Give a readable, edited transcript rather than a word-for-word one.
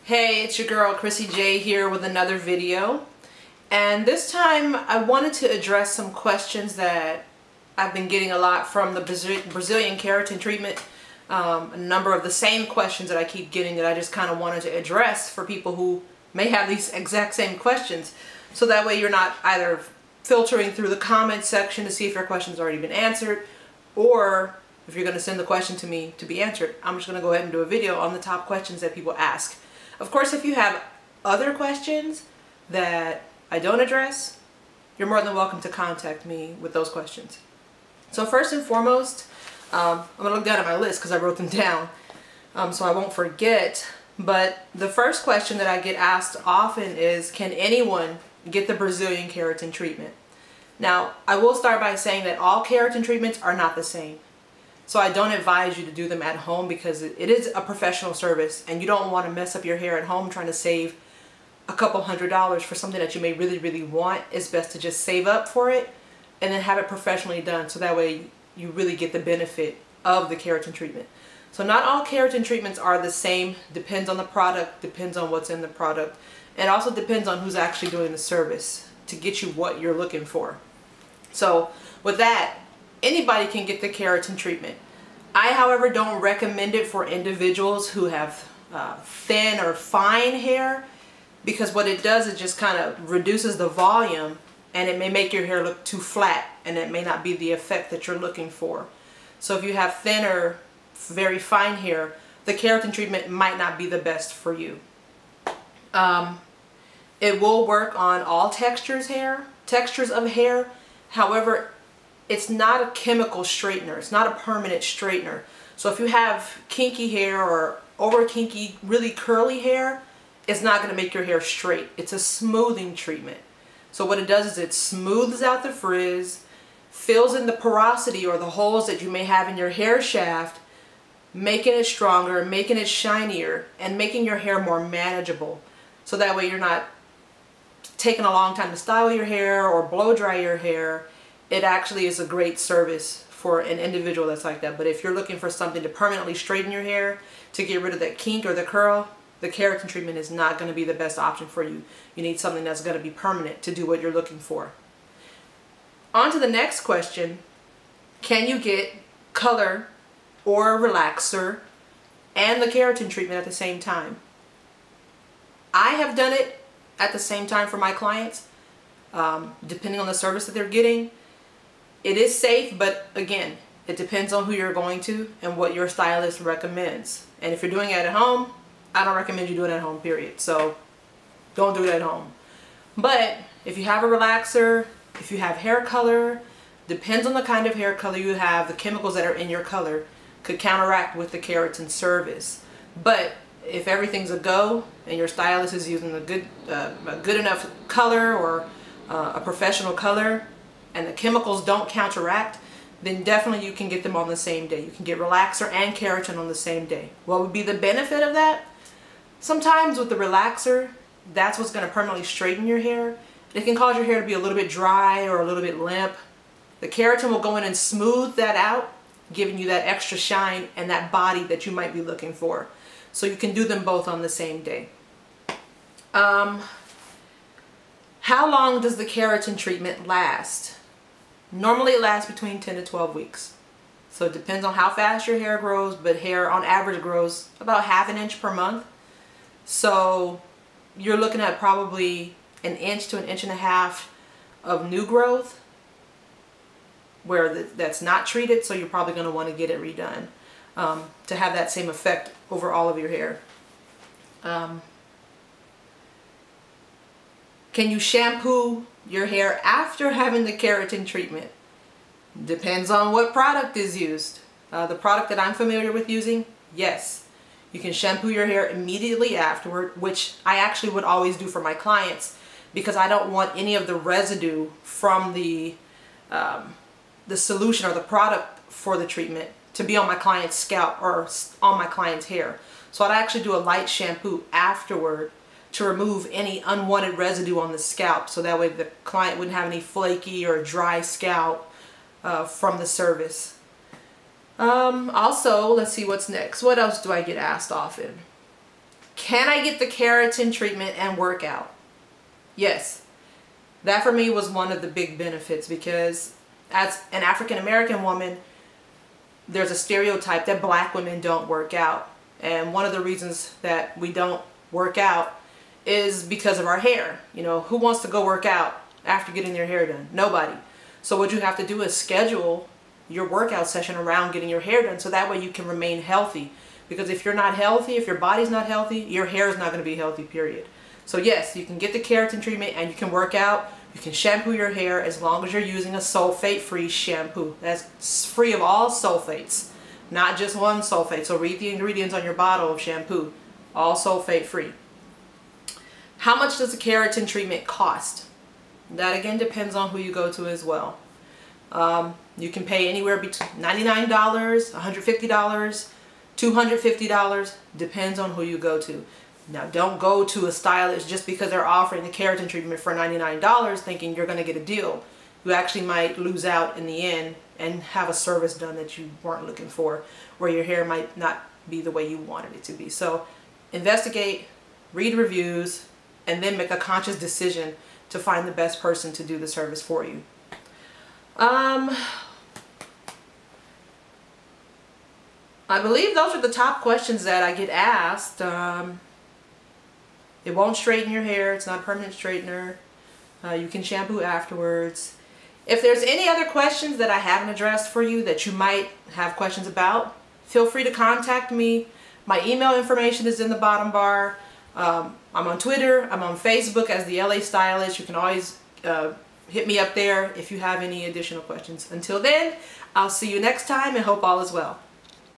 Hey, it's your girl Chrissy J here with another video, and this time I wanted to address some questions that I've been getting a lot from the Brazilian keratin treatment. A number of the same questions that I keep getting that I just kind of wanted to address for people who may have these exact same questions, so that way you're not either filtering through the comment section to see if your question's already been answered, or if you're going to send the question to me to be answered, I'm just going to go ahead and do a video on the top questions that people ask. Of course, if you have other questions that I don't address, you're more than welcome to contact me with those questions. So first and foremost, I'm going to look down at my list because I wrote them down so I won't forget. But the first question that I get asked often is, can anyone get the Brazilian keratin treatment? Now, I will start by saying that all keratin treatments are not the same. So I don't advise you to do them at home because it is a professional service and you don't want to mess up your hair at home trying to save a couple $100s for something that you may really want. It's best to just save up for it and then have it professionally done, so that way you really get the benefit of the keratin treatment. So not all keratin treatments are the same. Depends on the product, depends on what's in the product, and also depends on who's actually doing the service to get you what you're looking for. So with that, anybody can get the keratin treatment. I, however, don't recommend it for individuals who have thin or fine hair, because what it does is just kind of reduces the volume and it may make your hair look too flat and it may not be the effect that you're looking for. So if you have thinner, very fine hair, the keratin treatment might not be the best for you. It will work on all textures of hair. However, it's not a chemical straightener. It's not a permanent straightener. So if you have kinky hair or over kinky, really curly hair, it's not going to make your hair straight. It's a smoothing treatment. So what it does is it smooths out the frizz, fills in the porosity or the holes that you may have in your hair shaft, making it stronger, making it shinier, and making your hair more manageable. So that way you're not taking a long time to style your hair or blow dry your hair. It actually is a great service for an individual that's like that. But if you're looking for something to permanently straighten your hair, to get rid of that kink or the curl, the keratin treatment is not going to be the best option for you. You need something that's going to be permanent to do what you're looking for. On to the next question. Can you get color or relaxer and the keratin treatment at the same time? I have done it at the same time for my clients, depending on the service that they're getting. It is safe, but again, it depends on who you're going to and what your stylist recommends. And if you're doing it at home, I don't recommend you do it at home, period. So don't do it at home. But if you have a relaxer, if you have hair color, depends on the kind of hair color you have, the chemicals that are in your color could counteract with the keratin service. But if everything's a go and your stylist is using a good enough color or a professional color, and the chemicals don't counteract, then definitely you can get them on the same day. You can get relaxer and keratin on the same day. What would be the benefit of that? Sometimes with the relaxer, that's what's going to permanently straighten your hair. It can cause your hair to be a little bit dry or a little bit limp. The keratin will go in and smooth that out, giving you that extra shine and that body that you might be looking for. So you can do them both on the same day. How long does the keratin treatment last? Normally it lasts between 10 to 12 weeks. So it depends on how fast your hair grows, but hair on average grows about ½ an inch per month. So you're looking at probably an inch to an inch and a half of new growth where that's not treated, so you're probably going to want to get it redone to have that same effect over all of your hair. Can you shampoo your hair after having the keratin treatment? Depends on what product is used. The product that I'm familiar with using, yes. You can shampoo your hair immediately afterward, which I actually would always do for my clients because I don't want any of the residue from the solution or the product for the treatment to be on my client's scalp or on my client's hair. So I'd actually do a light shampoo afterward to remove any unwanted residue on the scalp, so that way the client wouldn't have any flaky or dry scalp from the service. Also, let's see what's next. What else do I get asked often? Can I get the keratin treatment and work out? Yes. That for me was one of the big benefits, because as an African American woman, there's a stereotype that black women don't work out. And one of the reasons that we don't work out is because of our hair. You know, who wants to go work out after getting their hair done? Nobody. So what you have to do is schedule your workout session around getting your hair done, so that way you can remain healthy. Because if you're not healthy, if your body's not healthy, your hair is not going to be healthy, period. So yes, you can get the keratin treatment and you can work out. You can shampoo your hair as long as you're using a sulfate-free shampoo. That's free of all sulfates, not just one sulfate. So read the ingredients on your bottle of shampoo. All sulfate-free. How much does the keratin treatment cost? That again depends on who you go to as well. You can pay anywhere between $99, $150, $250, depends on who you go to. Now don't go to a stylist just because they're offering the keratin treatment for $99 thinking you're going to get a deal. You actually might lose out in the end and have a service done that you weren't looking for, where your hair might not be the way you wanted it to be. So investigate, read reviews, and then make a conscious decision to find the best person to do the service for you. I believe those are the top questions that I get asked. It won't straighten your hair. It's not a permanent straightener. You can shampoo afterwards. If there's any other questions that I haven't addressed for you that you might have questions about, feel free to contact me. My email information is in the bottom bar. I'm on Twitter. I'm on Facebook as the LA Stylist. You can always hit me up there if you have any additional questions. Until then, I'll see you next time and hope all is well.